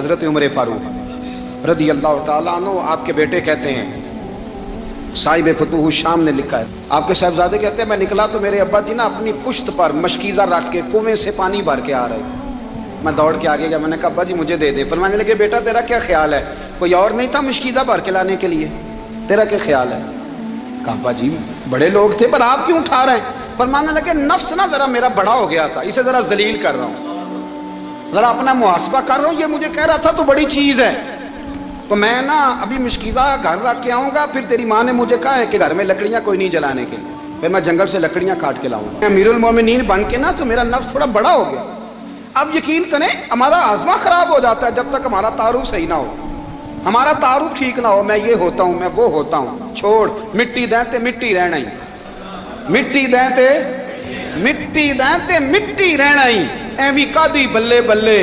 حضرت عمر فاروق رضی اللہ تعالیٰ عنہ، آپ کے بیٹے کہتے ہیں، صاحب فتوح الشام نے لکھا ہے، آپ کے صاحبزادے کہتے ہیں میں نکلا تو میرے ابا جی نا اپنی پشت پر مشکیزہ رکھ کے کنویں سے پانی بھر کے آ رہے تھے۔ میں دوڑ کے آگے گیا، میں نے کہا ابا جی مجھے دے دے۔ فرمانے لگے بیٹا تیرا کیا خیال ہے، کوئی اور نہیں تھا مشکیزہ بھر کے لانے کے لیے، تیرا کیا خیال ہے؟ کہا ابا جی بڑے لوگ تھے پر آپ کیوں اٹھا رہے ہیں؟ فرمانے لگے نفس نا ذرا میرا بڑا ہو گیا تھا، اسے ذرا ذلیل کر رہا ہوں، ذرا اپنا محاسبہ کر رہا ہوں، یہ مجھے کہہ رہا تھا تو بڑی چیز ہے، تو میں نا ابھی مشکیزہ گھر رکھ کے آؤں گا، پھر تیری ماں نے مجھے کہا ہے کہ گھر میں لکڑیاں کوئی نہیں جلانے کے لیے، پھر میں جنگل سے لکڑیاں کاٹ کے لاؤں گا۔ امیر المومنین بن کے نا تو میرا نفس تھوڑا بڑا ہو گیا۔ اب یقین کریں ہمارا آزما خراب ہو جاتا ہے جب تک ہمارا تعارف صحیح نہ ہو، ہمارا تعارف ٹھیک نہ ہو، میں یہ ہوتا ہوں میں وہ ہوتا ہوں، چھوڑ مٹی دیں تے مٹی رہنا ہی، مٹی دیں تے مٹی دیں تے مٹی رہنا ہی، ایویں کادی بلے بلے،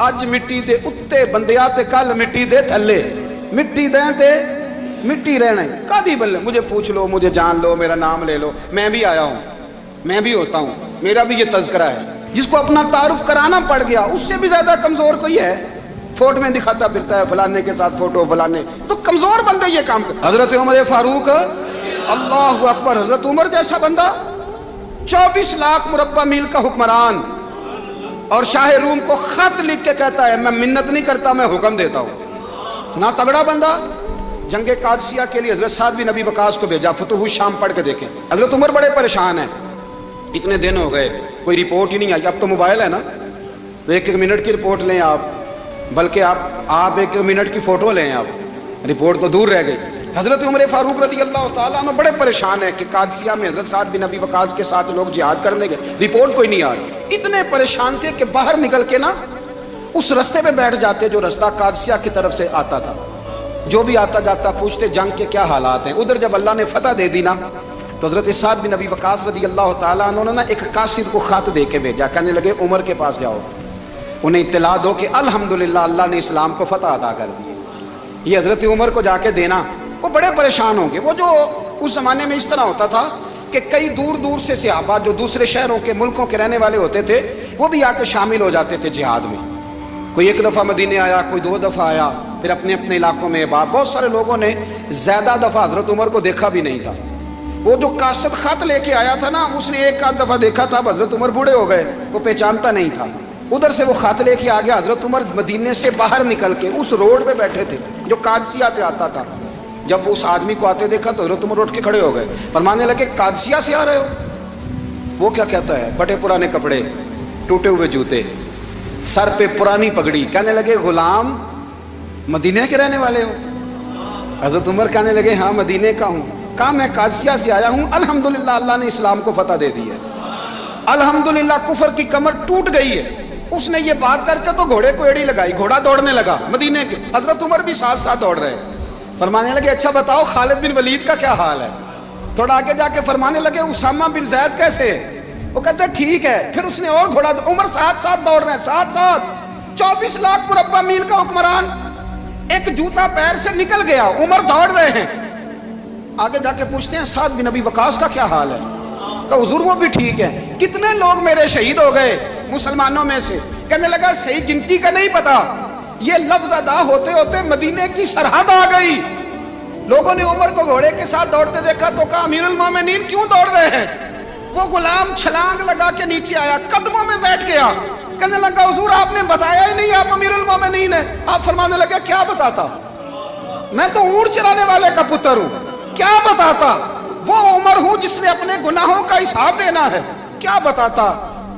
اج مٹی دے اتے بندیا تے کل مٹی دے تھلے، مٹی دیں تے مٹی رہنا ہی، کادی بلے، مجھے پوچھ لو، مجھے جان لو، میرا نام لے لو، میں بھی آیا ہوں، میں بھی ہوتا ہوں، میرا بھی یہ تذکرہ ہے۔ جس کو اپنا تعارف کرانا پڑ گیا اس سے بھی زیادہ کمزور کوئی ہے؟ فوٹو میں دکھاتا پھرتا ہے فلانے کے ساتھ فوٹو، فلانے، تو کمزور بندے یہ کام کر۔ حضرت عمر فاروق اللہ اکبر، حضرت عمر جیسا بندہ 24 لاکھ مربع میل کا حکمران، اور شاہ روم کو خط لکھ کے کہتا ہے میں منت نہیں کرتا میں حکم دیتا ہوں۔ اتنا تگڑا بندہ۔ جنگ قادسیہ کے لیے حضرت سعد بن ابی وقاص کو بھیجا، فتوح الشام پڑھ کے دیکھیں۔ حضرت عمر بڑے پریشان ہیں، اتنے دن ہو گئے کوئی رپورٹ ہی نہیں آئی، اب تو موبائل ہے نا، تو ایک منٹ کی رپورٹ لیں آپ، بلکہ آپ ایک منٹ کی فوٹو لیں، آپ رپورٹ تو دور رہ گئی۔ حضرت عمر فاروق رضی اللہ تعالیٰ عنہ بڑے پریشان ہیں کہ قادسیہ میں حضرت سعد بن ابی وقاص کے ساتھ لوگ جہاد کرنے گئے، رپورٹ کوئی نہیں آ رہی۔ اتنے پریشان تھے کہ باہر نکل کے نا اس رستے پہ بیٹھ جاتے جو رستہ قادسیہ کی طرف سے آتا تھا، جو بھی آتا جاتا پوچھتے جنگ کے کیا حالات ہیں۔ ادھر جب اللہ نے فتح دے دی نا تو حضرت سعد بن ابی وقاص رضی اللہ تعالیٰ عنہ نے نا ایک قاصد کو خط دے کے بھیجا، کہنے لگے عمر کے پاس جاؤ، انہیں اطلاع دو کہ الحمدللہ اللہ نے اسلام کو فتح عطا کر دی۔ یہ حضرت عمر کو جا کے دینا، وہ بڑے پریشان ہوں گے۔ وہ جو اس زمانے میں اس طرح ہوتا تھا کہ کئی دور دور سے صحابہ جو دوسرے شہروں کے ملکوں کے رہنے والے ہوتے تھے وہ بھی آ کے شامل ہو جاتے تھے جہاد میں، کوئی ایک دفعہ مدینے آیا، کوئی 2 دفعہ آیا، پھر اپنے اپنے علاقوں میں بہت سارے لوگوں نے زیادہ دفعہ حضرت عمر کو دیکھا بھی نہیں تھا۔ وہ جو قاصد خط لے کے آیا تھا نا اس نے ایک آدھ دفعہ دیکھا تھا، حضرت عمر بوڑھے ہو گئے، وہ پہچانتا نہیں تھا، ادھر سے وہ خط لے کے آ گیا۔ حضرت عمر مدینے سے باہر نکل کے اس روڈ پہ بیٹھے تھے جو قادسیہ سے آتا تھا، جب اس آدمی کو آتے دیکھا تو حضرت عمر اٹھ کے کھڑے ہو گئے، فرمانے لگے قادسیہ سے آ رہے ہو؟ وہ کیا کہتا ہے؟ پھٹے پرانے کپڑے، ٹوٹے ہوئے جوتے، سر پہ پرانی پگڑی، کہنے لگے غلام مدینے کے رہنے والے ہو؟ حضرت عمر کہنے لگے ہاں مدینے کا ہوں۔ کہا میں قادسیہ سے آیا ہوں، الحمدللہ اللہ نے اسلام کو فتح دے دی ہے، الحمدللہ کفر کی کمر ٹوٹ گئی ہے۔ اس نے یہ بات کر کے تو گھوڑے کو ایڑی لگائی، گھوڑا دوڑنے لگا مدینے کے، حضرت عمر بھی ساتھ ساتھ دوڑ رہے، فرمانے لگے اچھا بتاؤ خالد بن ولید کا کیا حال ہے؟ تھوڑا آگے جا کے فرمانے لگے اسامہ بن زید کیسے ہے؟ وہ کہتے ہیں ٹھیک ہے۔ پھر اس نے اور گھوڑا، عمر ساتھ ساتھ دوڑ رہے ہیں، ساتھ ساتھ 24 لاکھ مربع میل کا حکمران، ایک جوتا پیر سے نکل گیا، عمر دوڑ رہے ہیں۔ آگے جا کے پوچھتے ہیں سعد بن ابی وقاص کا کیا حال ہے؟ کہ حضور وہ بھی ٹھیک ہے۔ کتنے لوگ میرے شہید ہو گئے مسلمانوں میں سے؟ کہنے لگا صحیح گنتی کا نہیں پتا، یہ لفظ ادا ہوتے ہوتے مدینے کی سرحد آ گئی۔ لوگوں نے عمر کو گھوڑے کے ساتھ دوڑتے دیکھا تو کہا امیر المومنین کیوں دوڑ رہے ہیں؟ وہ غلام چھلانگ لگا کے نیچے آیا، قدموں میں بیٹھ گیا، کہنے لگا حضور آپ نے بتایا ہی نہیں آپ امیر المومنین ہیں۔ آپ فرمانے لگے کیا بتاتا، میں تو اونٹ چرانے والے کا پتر ہوں، کیا بتاتا؟ وہ عمر ہوں جس نے اپنے گناہوں کا حساب دینا ہے، کیا بتاتا؟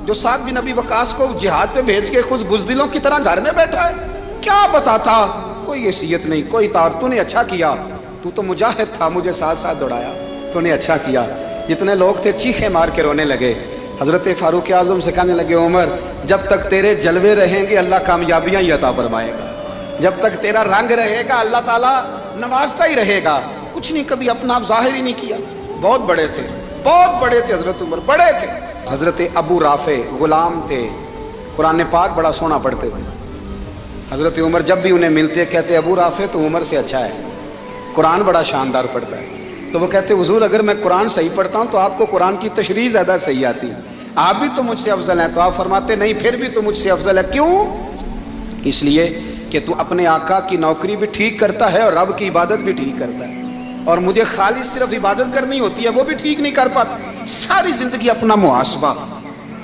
جو سعد بن ابی وقاص کو جہاد پہ بھیج کے خود بزدلوں کی طرح گھر میں بیٹھا ہے، کیا بتاتا؟ کوئی حیثیت نہیں، کوئی تار، تو نے اچھا کیا، تو مجاہد تھا، مجھے ساتھ ساتھ دوڑایا، تو نے اچھا کیا۔ جتنے لوگ تھے چیخیں مار کے رونے لگے۔ حضرت فاروق اعظم سے کہنے لگے عمر جب تک تیرے جلوے رہیں گے اللہ کامیابیاں ہی عطا فرمائے گا، جب تک تیرا رنگ رہے گا اللہ تعالیٰ نوازتا ہی رہے گا۔ کچھ نہیں کبھی اپنا آپ ظاہر ہی نہیں کیا، بہت بڑے تھے، بہت بڑے تھے حضرت عمر، بڑے تھے۔ حضرت ابو رافع غلام تھے، قرآن پاک بڑا سونا پڑھتے تھے۔ حضرت عمر جب بھی انہیں ملتے کہتے ابو رافع تو عمر سے اچھا ہے، قرآن بڑا شاندار پڑھتا ہے۔ تو وہ کہتے حضور اگر میں قرآن صحیح پڑھتا ہوں تو آپ کو قرآن کی تشریح زیادہ صحیح آتی ہے، آپ بھی تو مجھ سے افضل ہیں۔ تو آپ فرماتے نہیں پھر بھی تو مجھ سے افضل ہے۔ کیوں؟ اس لیے کہ تو اپنے آقا کی نوکری بھی ٹھیک کرتا ہے اور رب کی عبادت بھی ٹھیک کرتا ہے، اور مجھے خالی صرف عبادت کرنی ہوتی ہے وہ بھی ٹھیک نہیں کر پاتا۔ ساری زندگی اپنا محاسبہ،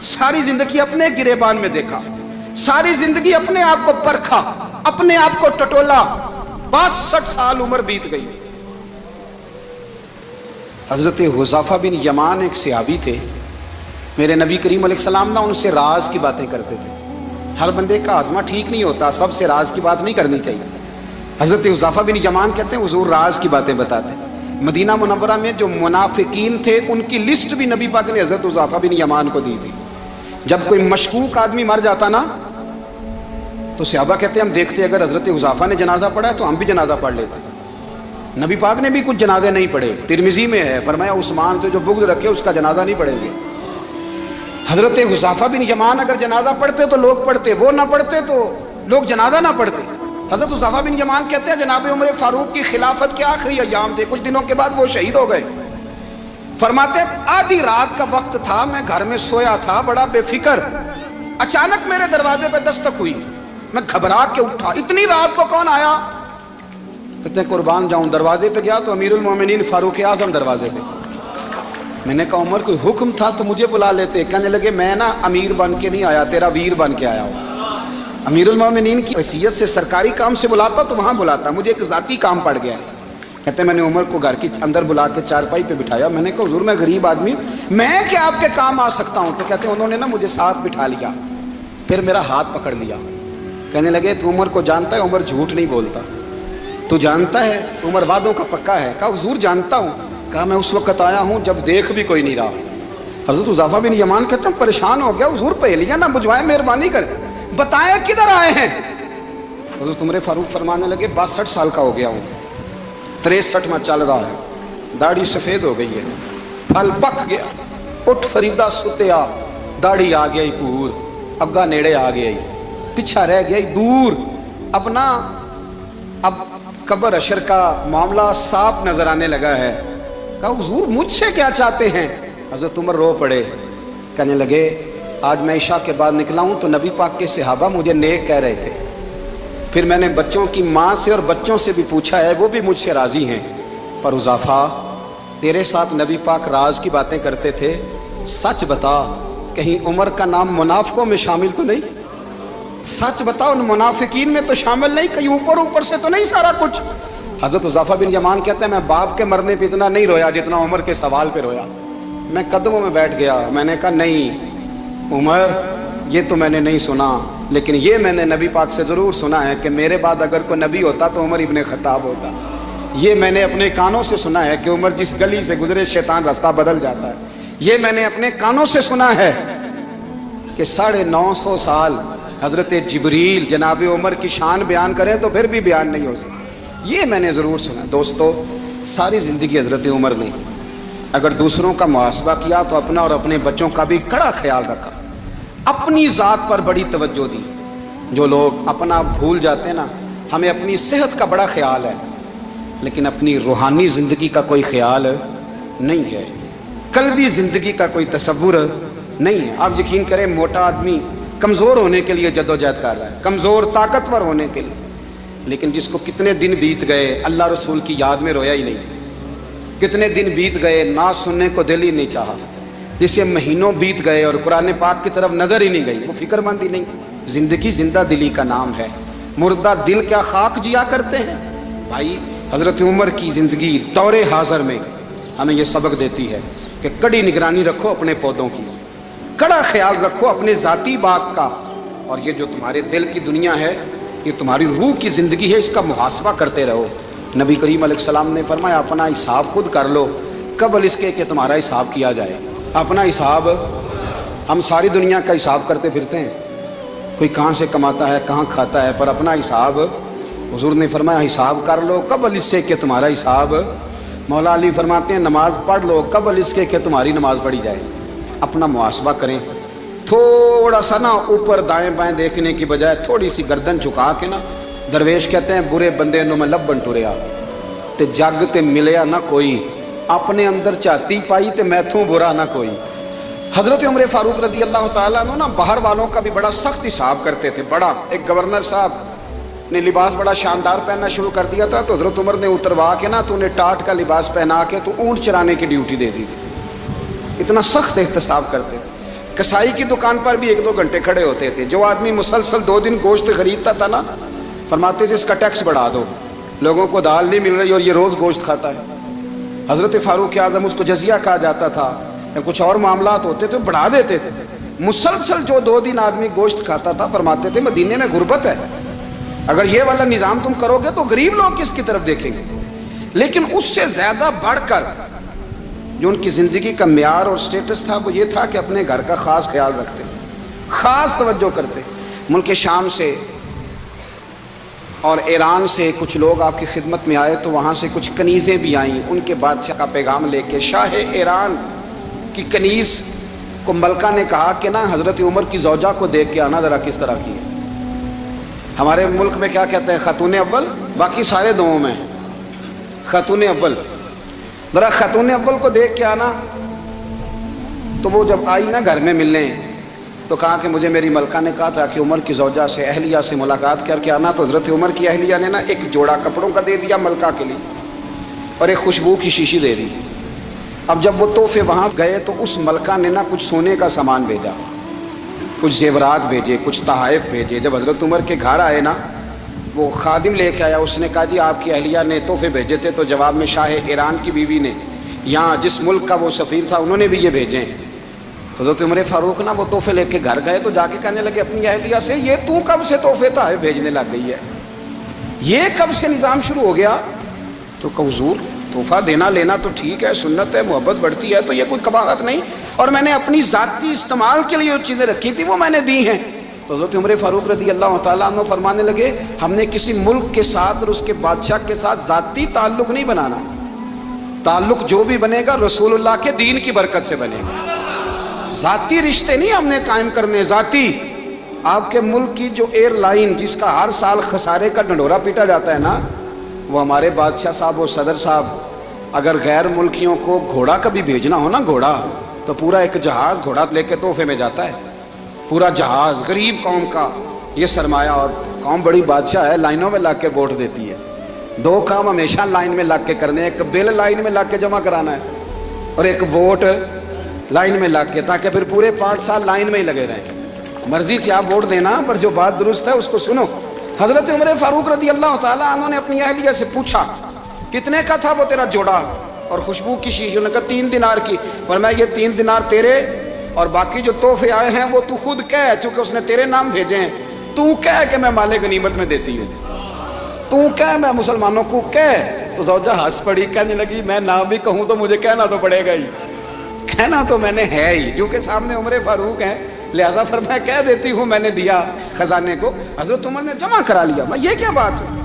ساری زندگی اپنے گریبان میں دیکھا، ساری زندگی اپنے آپ کو پرکھا، اپنے آپ کو ٹٹولا، 62 سال عمر بیت گئی۔ حضرت حذیفہ بن یمان ایک صحابی تھے، میرے نبی کریم علیہ السلام ان سے راز کی باتیں کرتے تھے۔ ہر بندے کا ہاضمہ ٹھیک نہیں ہوتا، سب سے راز کی بات نہیں کرنی چاہیے۔ حضرت حذیفہ بن یمان کہتے ہیں حضور راز کی باتیں بتاتے ہیں۔ مدینہ منورہ میں جو منافقین تھے ان کی لسٹ بھی نبی پاک نے حضرت حذیفہ بن یمان کو دی تھی۔ جب کوئی مشکوک آدمی مر جاتا نا تو صحابہ کہتے ہیں ہم دیکھتے اگر حضرت حذیفہ نے جنازہ پڑھا ہے تو ہم بھی جنازہ پڑھ لیتے۔ نبی پاک نے بھی کچھ جنازے نہیں پڑھے، ترمذی میں ہے، فرمایا عثمان سے جو بغض رکھے اس کا جنازہ نہیں پڑھے گے۔ حضرت حذیفہ بن یمان اگر جنازہ پڑھتے تو لوگ پڑھتے، وہ نہ پڑھتے تو لوگ جنازہ نہ پڑھتے۔ حضرت حذیفہ بن یمان کہتے ہیں جناب عمر فاروق کی خلافت کے آخری ایام تھے، کچھ دنوں کے بعد وہ شہید ہو گئے۔ فرماتے آدھی رات کا وقت تھا، میں گھر میں سویا تھا بڑا بے فکر، اچانک میرے دروازے پہ دستک ہوئی، میں گھبرا کے اٹھا، اتنی رات کو کون آیا؟ کتنے قربان جاؤں، دروازے پہ گیا تو امیر المومنین فاروق اعظم دروازے پہ۔ میں نے کہا عمر کوئی حکم تھا تو مجھے بلا لیتے۔ کہنے لگے میں نا امیر بن کے نہیں آیا، تیرا ویر بن کے آیا ہوں۔ امیر المومنین کی حیثیت سے سرکاری کام سے بلاتا تو وہاں بلاتا، مجھے ایک ذاتی کام پڑ گیا۔ کہتے میں نے عمر کو گھر کی اندر بلا کے چارپائی پہ بٹھایا، میں نے کہا حضور میں غریب آدمی میں کیا آپ کے کام آ سکتا ہوں؟ تو کہتے ہیں انہوں نے نا مجھے ساتھ بٹھا لیا، پھر میرا ہاتھ پکڑ لیا، کہنے لگے تو عمر کو جانتا ہے؟ عمر جھوٹ نہیں بولتا، تو جانتا ہے عمر وعدوں کا پکا ہے؟ کہا حضور جانتا ہوں۔ کہا میں اس وقت آیا ہوں جب دیکھ بھی کوئی نہیں رہا۔ حضرت حذیفہ بن یمان کہتے ہیں پریشان ہو گیا، حضور پہلیاں نہ بجھوائیں، مہربانی کر بتائیں کدھر آئے ہیں؟ حضرت عمر فاروق فرمانے لگے 62 سال کا ہو گیا ہوں، 63 میں چل رہا ہے، داڑھی سفید ہو گئی ہے، پھل پک گیا، اٹھ فریدہ ستیا، داڑھی آ گئی پور، اگا نیڑے آ گئی، پیچھا رہ گئی دور، اپنا اب قبر اشر کا معاملہ صاف نظر آنے لگا ہے۔ کہا حضور مجھ سے کیا چاہتے ہیں؟ حضرت عمر رو پڑے، کہنے لگے آج میں عشاء کے بعد نکلا ہوں تو نبی پاک کے صحابہ مجھے نیک کہہ رہے تھے، پھر میں نے بچوں کی ماں سے اور بچوں سے بھی پوچھا ہے، وہ بھی مجھ سے راضی ہیں، پر حذیفہ تیرے ساتھ نبی پاک راز کی باتیں کرتے تھے، سچ بتا کہیں عمر کا نام منافقوں میں شامل تو نہیں؟ سچ بتا ان منافقین میں تو شامل نہیں، کہیں اوپر سے تو نہیں سارا کچھ؟ حضرت حذیفہ بن یمان کہتے ہیں میں باپ کے مرنے پہ اتنا نہیں رویا جتنا عمر کے سوال پہ رویا۔ میں قدموں میں بیٹھ گیا، میں نے کہا نہیں عمر یہ تو میں نے نہیں سنا، لیکن یہ میں نے نبی پاک سے ضرور سنا ہے کہ میرے بعد اگر کوئی نبی ہوتا تو عمر ابن خطاب ہوتا۔ یہ میں نے اپنے کانوں سے سنا ہے کہ عمر جس گلی سے گزرے شیطان راستہ بدل جاتا ہے۔ یہ میں نے اپنے کانوں سے سنا ہے کہ 950 سال حضرت جبریل جناب عمر کی شان بیان کریں تو پھر بھی بیان نہیں ہو سکتا۔ یہ میں نے ضرور سنا۔ دوستو ساری زندگی حضرت عمر نے اگر دوسروں کا محاسبہ کیا تو اپنا اور اپنے بچوں کا بھی کڑا خیال رکھا، اپنی ذات پر بڑی توجہ دی۔ جو لوگ اپنا بھول جاتے ہیں نا، ہمیں اپنی صحت کا بڑا خیال ہے لیکن اپنی روحانی زندگی کا کوئی خیال نہیں ہے، قلبی زندگی کا کوئی تصور نہیں ہے۔ آپ یقین کریں موٹا آدمی کمزور ہونے کے لیے جدوجہد کر رہا ہے، کمزور طاقتور ہونے کے لیے، لیکن جس کو کتنے دن بیت گئے اللہ رسول کی یاد میں رویا ہی نہیں، کتنے دن بیت گئے نہ سننے کو دل ہی نہیں چاہا، جسے مہینوں بیت گئے اور قرآن پاک کی طرف نظر ہی نہیں گئی، وہ فکر مند ہی نہیں۔ زندگی زندہ دلی کا نام ہے، مردہ دل کیا خاک جیا کرتے ہیں؟ بھائی حضرت عمر کی زندگی دور حاضر میں ہمیں یہ سبق دیتی ہے کہ کڑی نگرانی رکھو اپنے پودوں کی، کڑا خیال رکھو اپنے ذاتی باغ کا، اور یہ جو تمہارے دل کی دنیا ہے یہ تمہاری روح کی زندگی ہے، اس کا محاسبہ کرتے رہو۔ نبی کریم علیہ السلام نے فرمایا اپنا حساب خود کر لو قبل اس کے کہ تمہارا حساب کیا جائے۔ اپنا حساب، ہم ساری دنیا کا حساب کرتے پھرتے ہیں، کوئی کہاں سے کماتا ہے کہاں کھاتا ہے، پر اپنا حساب حضور نے فرمایا حساب کر لو قبل اس سے کہ تمہارا حساب۔ مولا علی فرماتے ہیں نماز پڑھ لو قبل اس کے کہ تمہاری نماز پڑھی جائے۔ اپنا محاسبہ کریں، تھوڑا سا نا اوپر دائیں بائیں دیکھنے کی بجائے تھوڑی سی گردن چکا کے نا، درویش کہتے ہیں برے بندے نو میں لبن ٹریا تے جگ تے ملیا نہ کوئی، اپنے اندر چاہتی پائی تے میتھوں برا نہ کوئی۔ حضرت عمر فاروق رضی اللہ تعالیٰ عنہ نا باہر والوں کا بھی بڑا سخت حساب کرتے تھے، بڑا۔ ایک گورنر صاحب نے لباس بڑا شاندار پہننا شروع کر دیا تھا تو حضرت عمر نے اتروا کے نا تو انہیں ٹاٹ کا لباس پہنا کے تو اونٹ چرانے کی ڈیوٹی دے دی تھی۔ اتنا سخت احتساب کرتے تھے۔ کسائی کی دکان پر بھی 1-2 گھنٹے کھڑے ہوتے تھے۔ جو آدمی مسلسل 2 دن گوشت خریدتا تھا نا، فرماتے تھے اس کا ٹیکس بڑھا دو، لوگوں کو دال نہیں مل رہی اور یہ روز گوشت کھاتا ہے۔ حضرت فاروق اعظم، اس کو جزیہ کہا جاتا تھا، یا کچھ اور معاملات ہوتے تھے بڑھا دیتے تھے۔ مسلسل جو 2 دن آدمی گوشت کھاتا تھا، فرماتے تھے مدینے میں غربت ہے، اگر یہ والا نظام تم کرو گے تو غریب لوگ کس کی طرف دیکھیں گے۔ لیکن اس سے زیادہ بڑھ کر جو ان کی زندگی کا معیار اور سٹیٹس تھا وہ یہ تھا کہ اپنے گھر کا خاص خیال رکھتے، خاص توجہ کرتے۔ ملک شام سے اور ایران سے کچھ لوگ آپ کی خدمت میں آئے تو وہاں سے کچھ کنیزیں بھی آئیں، ان کے بادشاہ کا پیغام لے کے۔ شاہ ایران کی کنیز کو ملکہ نے کہا کہ نا حضرت عمر کی زوجہ کو دیکھ کے آنا ذرا کس طرح کی ہے۔ ہمارے ملک میں کیا کہتے ہیں؟ خاتون اول، باقی سارے دوؤں میں خاتون اول، ذرا خاتون اول کو دیکھ کے آنا۔ تو وہ جب آئی نا گھر میں ملنے تو کہا کہ مجھے میری ملکہ نے کہا تھا کہ عمر کی زوجہ سے، اہلیہ سے ملاقات کر کے آنا۔ تو حضرت عمر کی اہلیہ نے نا ایک جوڑا کپڑوں کا دے دیا ملکہ کے لیے اور ایک خوشبو کی شیشی دے دی۔ اب جب وہ تحفے وہاں گئے تو اس ملکہ نے نا کچھ سونے کا سامان بھیجا، کچھ زیورات بھیجے، کچھ تحائف بھیجے۔ جب حضرت عمر کے گھر آئے نا، وہ خادم لے کے آیا، اس نے کہا جی آپ کی اہلیہ نے تحفے بھیجے تھے، تو جواب میں شاہ ایران کی بیوی نے، یہاں جس ملک کا وہ سفیر تھا، انہوں نے بھی یہ بھیجے ہیں۔ حضرت عمر فاروق نا وہ تحفے لے کے گھر گئے تو جا کے کہنے لگے اپنی اہلیہ سے، یہ تو کب سے تحفے تحائف بھیجنے لگ گئی ہے، یہ کب سے نظام شروع ہو گیا؟ تو کہ حضور تحفہ دینا لینا تو ٹھیک ہے، سنت ہے، محبت بڑھتی ہے، تو یہ کوئی قباحت نہیں، اور میں نے اپنی ذاتی استعمال کے لیے جو چیزیں رکھی تھی وہ میں نے دی ہیں۔ تو حضرت عمر فاروق رضی اللہ تعالیٰ عنہ فرمانے لگے ہم نے کسی ملک کے ساتھ اور اس کے بادشاہ کے ساتھ ذاتی تعلق نہیں بنانا، تعلق جو بھی بنے گا رسول اللہ کے دین کی برکت سے بنے گا۔ ذاتی رشتے نہیں ہم نے قائم کرنے، ذاتی۔ آپ کے ملک کی جو ایئر لائن جس کا ہر سال خسارے کا ڈنڈورا پیٹا جاتا ہے نا، وہ ہمارے بادشاہ صاحب اور صدر صاحب اگر غیر ملکیوں کو گھوڑا کبھی بھیجنا ہو نا، گھوڑا، تو پورا ایک جہاز گھوڑا لے کے تحفے میں جاتا ہے، پورا جہاز غریب قوم کا یہ سرمایہ۔ اور قوم بڑی بادشاہ ہے، لائنوں میں لگ کے ووٹ دیتی ہے۔ 2 کام ہمیشہ لائن میں لگ کے کرنے، ایک بل لائن میں لگ کے جمع کرانا ہے اور ایک ووٹ لائن میں لگ کے، تاکہ پھر پورے 5 سال لائن میں ہی لگے رہیں۔ مرضی سے آپ ووٹ دینا، پر جو بات درست ہے اس کو سنو۔ حضرت عمر فاروق رضی اللہ تعالیٰ عنہ نے اپنی اہلیہ سے پوچھا کتنے کا تھا وہ تیرا جوڑا اور خوشبو کی شیشی؟ انہوں نے کہا 3 دینار کی۔ فرمایا یہ 3 دینار تیرے اور باقی جو تحفے آئے ہیں وہ تو خود کہہ، چونکہ اس نے تیرے نام بھیجے ہیں، تو کہہ کہ میں مال غنیمت میں دیتی ہوں، تو کہہ میں مسلمانوں کو کہہ۔ تو زوجہ ہنس پڑی، کہنے لگی میں نہ بھی کہوں تو مجھے کہنا تو پڑے گا ہی، کہنا تو میں نے ہے ہی، کیونکہ سامنے عمر فاروق ہیں، لہذا فرمایا کہہ دیتی ہوں میں نے دیا خزانے کو۔ حضرت عمر نے جمع کرا لیا۔ میں یہ کیا بات ہے،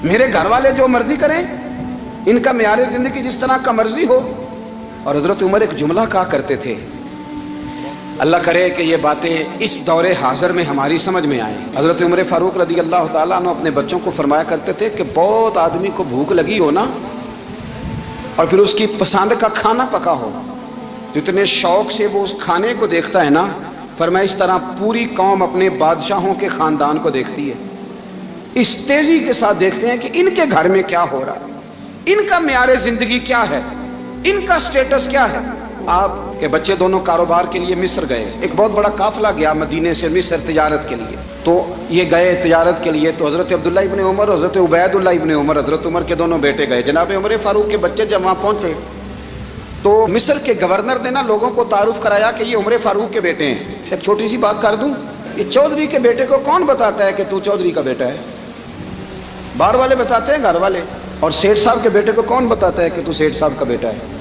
میرے گھر والے جو مرضی کریں، ان کا معیار زندگی جس طرح کا مرضی ہو۔ اور حضرت عمر ایک جملہ کہا کرتے تھے، اللہ کرے کہ یہ باتیں اس دور حاضر میں ہماری سمجھ میں آئیں۔ حضرت عمر فاروق رضی اللہ تعالیٰ عنہ اپنے بچوں کو فرمایا کرتے تھے کہ بہت آدمی کو بھوک لگی ہو نا، اور پھر اس کی پسند کا کھانا پکا ہو، جتنے شوق سے وہ اس کھانے کو دیکھتا ہے نا، فرمایا اس طرح پوری قوم اپنے بادشاہوں کے خاندان کو دیکھتی ہے، اس تیزی کے ساتھ دیکھتے ہیں کہ ان کے گھر میں کیا ہو رہا ہے، ان کا معیار زندگی کیا ہے، ان کا سٹیٹس کیا ہے۔ آپ کے بچے دونوں کاروبار کے لیے مصر گئے، ایک بہت بڑا قافلہ گیا مدینے سے مصر تجارت کے لیے، تو یہ گئے تجارت کے لیے، تو حضرت عبداللہ ابن عمر، حضرت عبید اللہ ابن عمر، حضرت عمر کے دونوں بیٹے گئے۔ جناب عمر فاروق کے بچے جب وہاں پہنچے تو مصر کے گورنر نے نا لوگوں کو تعارف کرایا کہ یہ عمر فاروق کے بیٹے ہیں۔ ایک چھوٹی سی بات کر دوں، یہ چودھری کے بیٹے کو کون بتاتا ہے کہ تو چودھری کا بیٹا ہے؟ باہر والے بتاتے ہیں، گھر والے۔ اور سیٹھ صاحب کے بیٹے کو کون بتاتا ہے کہ تو سیٹھ صاحب کا بیٹا ہے؟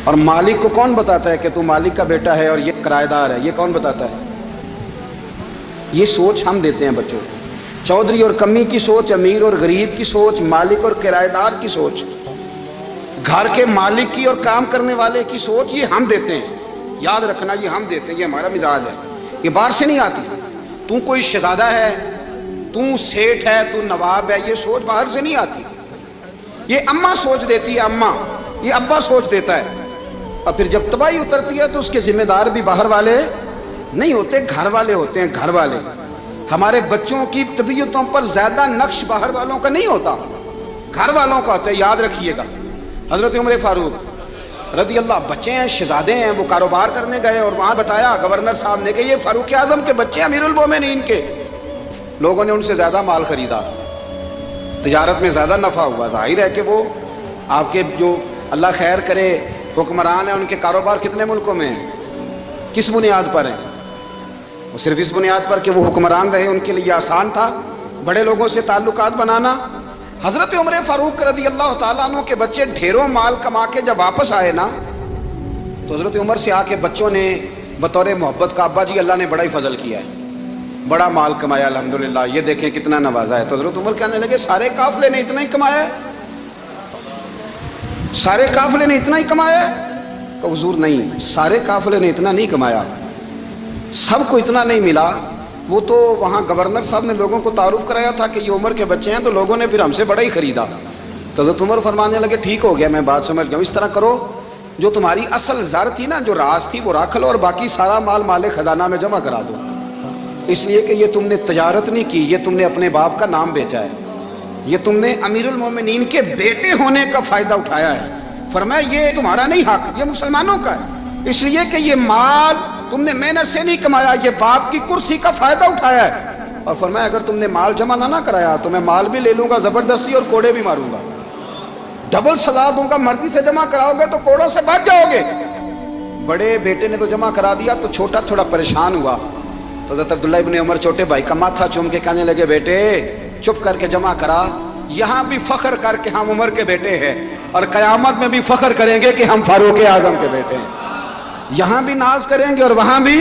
اور مالک کو کون بتاتا ہے کہ تو مالک کا بیٹا ہے اور یہ کرایہ دار ہے؟ یہ کون بتاتا ہے؟ یہ سوچ ہم دیتے ہیں بچوں کو، چودھری اور کمی کی سوچ، امیر اور غریب کی سوچ، مالک اور کرایہ دار کی سوچ، گھر کے مالک کی اور کام کرنے والے کی سوچ، یہ ہم دیتے ہیں۔ یاد رکھنا، یہ ہم دیتے ہیں، یہ ہمارا مزاج ہے، یہ باہر سے نہیں آتی۔ تو کوئی شہزادہ ہے، تو سیٹھ ہے، تو نواب ہے، یہ سوچ باہر سے نہیں آتی، یہ اماں سوچ دیتی ہے، اماں، یہ ابا سوچ دیتا ہے۔ اور پھر جب تباہی اترتی ہے تو اس کے ذمہ دار بھی باہر والے نہیں ہوتے، گھر والے ہوتے ہیں، گھر والے۔ ہمارے بچوں کی طبیعتوں پر زیادہ نقش باہر والوں کا نہیں ہوتا، گھر والوں کا ہوتا ہے، یاد رکھیے گا۔ حضرت عمر فاروق رضی اللہ، بچے ہیں، شہزادے ہیں، وہ کاروبار کرنے گئے اور وہاں بتایا گورنر صاحب نے کہ یہ فاروق اعظم کے بچے امیر المومنین کے، لوگوں نے ان سے زیادہ مال خریدا، تجارت میں زیادہ نفع ہوا۔ ظاہر ہے کہ وہ آپ کے جو اللہ خیر کرے حکمران ہیں، ان کے کاروبار کتنے ملکوں میں ہیں، کس بنیاد پر ہیں؟ وہ صرف اس بنیاد پر کہ وہ حکمران رہے، ان کے لیے آسان تھا بڑے لوگوں سے تعلقات بنانا۔ حضرت عمر فاروق رضی اللہ تعالیٰ عنہ کے بچے ڈھیروں مال کما کے جب واپس آئے نا، تو حضرت عمر سے آ کے بچوں نے بطور محبت کا ابا جی اللہ نے بڑا ہی فضل کیا ہے، بڑا مال کمایا الحمدللہ، یہ دیکھیں کتنا نوازا ہے۔ تو حضرت عمر کہنے لگے سارے قافلے نے اتنا ہی کمایا ہے، سارے قافلے نے اتنا ہی کمایا ہے؟ کہ حضور نہیں، سارے قافلے نے اتنا نہیں کمایا، سب کو اتنا نہیں ملا۔ وہ تو وہاں گورنر صاحب نے لوگوں کو تعارف کرایا تھا کہ یہ عمر کے بچے ہیں، تو لوگوں نے پھر ہم سے بڑا ہی خریدا۔ تو حضرت عمر فرمانے لگے ٹھیک ہو گیا، میں بات سمجھ گیا، اس طرح کرو جو تمہاری اصل زر تھی نا، جو راز تھی، وہ رکھ لو اور باقی سارا مال مال خزانہ میں جمع کرا دو، اس لیے کہ یہ تم نے تجارت نہیں کی، یہ تم نے اپنے باپ کا نام بیچا ہے، یہ تم نے امیر المومنین کے بیٹے ہونے کا فائدہ اٹھایا ہے۔ فرمایا یہ تمہارا نہیں حق، یہ مسلمانوں کا ہے، اس لیے کہ یہ مال تم نے محنت سے نہیں کمایا، یہ باپ کی کرسی کا فائدہ اٹھایا ہے۔ اور فرمایا اگر تم نے مال جمع نہ کرایا تو میں مال بھی لے لوں گا زبردستی اور کوڑے بھی ماروں گا، ڈبل سزا دوں گا، مرضی سے جمع کراؤ گے تو کوڑوں سے بچ جاؤ گے۔ بڑے بیٹے نے تو جمع کرا دیا، تو چھوٹا تھوڑا پریشان ہوا، تو حضرت عبداللہ ابن عمر چھوٹے بھائی کا ماتھا چوم کے کہنے لگے بیٹے چپ کر کے جمع کرا، یہاں بھی فخر کر کے ہم عمر کے بیٹے ہیں اور قیامت میں بھی فخر کریں گے کہ ہم فاروق اعظم کے بیٹے ہیں، یہاں بھی ناز کریں گے اور وہاں بھی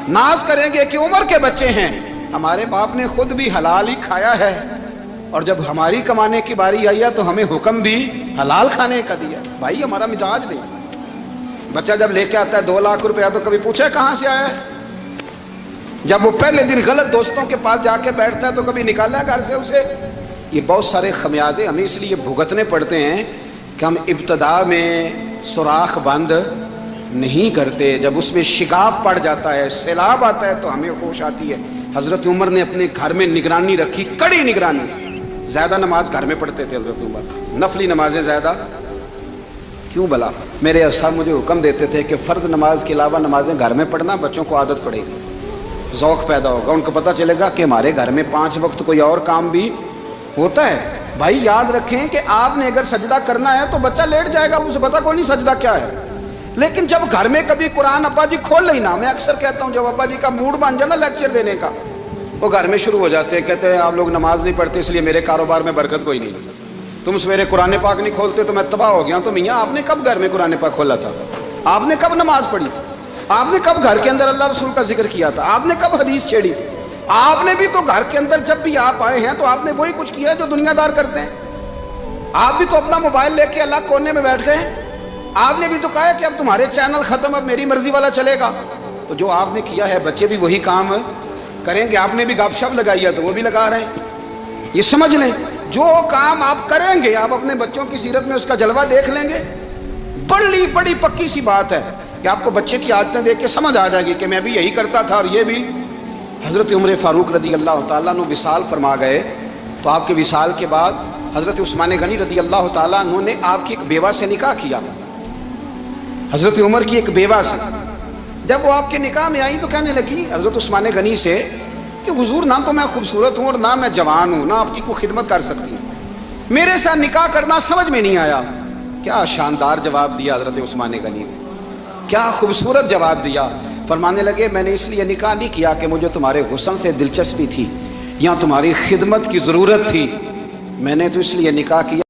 ناز کریں گے کہ عمر کے بچے ہیں۔ ہمارے باپ نے خود بھی حلال ہی کھایا ہے، اور جب ہماری کمانے کی باری آئی ہے تو ہمیں حکم بھی حلال کھانے کا دیا۔ بھائی ہمارا مزاج نہیں، بچہ جب لے کے آتا ہے 2 لاکھ روپیہ تو کبھی پوچھے کہاں سے آیا ہے؟ جب وہ پہلے دن غلط دوستوں کے پاس جا کے بیٹھتا ہے تو کبھی نکالا گھر سے اسے؟ یہ بہت سارے خمیازے ہمیں اس لیے بھگتنے پڑتے ہیں کہ ہم ابتدا میں سوراخ بند نہیں کرتے، جب اس میں شگاف پڑ جاتا ہے، سیلاب آتا ہے تو ہمیں ہوش آتی ہے۔ حضرت عمر نے اپنے گھر میں نگرانی رکھی، کڑی نگرانی، زیادہ نماز گھر میں پڑھتے تھے حضرت عمر، نفلی نمازیں زیادہ کیوں بلا؟ میرے اساتذہ مجھے حکم دیتے تھے کہ فرض نماز کے علاوہ نمازیں گھر میں پڑھنا، بچوں کو عادت پڑے گی، ذوق پیدا ہوگا، ان کو پتہ چلے گا کہ ہمارے گھر میں 5 وقت کوئی اور کام بھی ہوتا ہے۔ بھائی یاد رکھیں کہ آپ نے اگر سجدہ کرنا ہے تو بچہ لیٹ جائے گا، اسے پتہ کوئی نہیں سجدہ کیا ہے، لیکن جب گھر میں کبھی قرآن ابا جی کھول لینا، میں اکثر کہتا ہوں جب ابا جی کا موڈ بن جائے نا لیکچر دینے کا، وہ گھر میں شروع ہو جاتے ہیں، کہتے ہیں آپ لوگ نماز نہیں پڑھتے اس لیے میرے کاروبار میں برکت کوئی نہیں، تم سویرے قرآن پاک نہیں کھولتے تو میں تباہ ہو گیا۔ تو میاں آپ نے کب گھر میں قرآن پاک کھولا تھا؟ آپ نے کب نماز پڑھی؟ آپ نے کب گھر کے اندر اللہ رسول کا ذکر کیا تھا؟ آپ نے کب حدیث چھیڑی؟ آپ نے بھی تو گھر کے اندر جب بھی آپ آئے ہیں تو آپ نے وہی کچھ کیا ہے جو دنیا دار کرتے ہیں، آپ بھی تو اپنا موبائل لے کے اللہ کونے میں بیٹھ گئے، آپ نے بھی تو کہا ہے کہ اب تمہارے چینل ختم، اب میری مرضی والا چلے گا۔ تو جو آپ نے کیا ہے بچے بھی وہی کام کریں گے، آپ نے بھی گپ شپ لگائی ہے تو وہ بھی لگا رہے ہیں۔ یہ سمجھ لیں جو کام آپ کریں گے آپ اپنے بچوں کی سیرت میں اس کا جلوہ دیکھ لیں گے۔ بڑی پکی سی بات ہے کہ آپ کو بچے کی عادتیں دیکھ کے سمجھ آ جائے گی کہ میں بھی یہی کرتا تھا اور یہ بھی۔ حضرت عمر فاروق رضی اللہ تعالیٰ عنہ وصال فرما گئے، تو آپ کے وصال کے بعد حضرت عثمان غنی رضی اللہ تعالیٰ عنہ نے آپ کی ایک بیوہ سے نکاح کیا، حضرت عمر کی ایک بیوہ سے۔ جب وہ آپ کے نکاح میں آئی تو کہنے لگی حضرت عثمان غنی سے کہ حضور نہ تو میں خوبصورت ہوں اور نہ میں جوان ہوں، نہ آپ کی کوئی خدمت کر سکتی ہوں، میرے ساتھ نکاح کرنا سمجھ میں نہیں آیا۔ کیا شاندار جواب دیا حضرت عثمان غنی نے، کیا خوبصورت جواب دیا۔ فرمانے لگے میں نے اس لیے نکاح نہیں کیا کہ مجھے تمہارے حسن سے دلچسپی تھی یا تمہاری خدمت کی ضرورت تھی، میں نے تو اس لیے نکاح کیا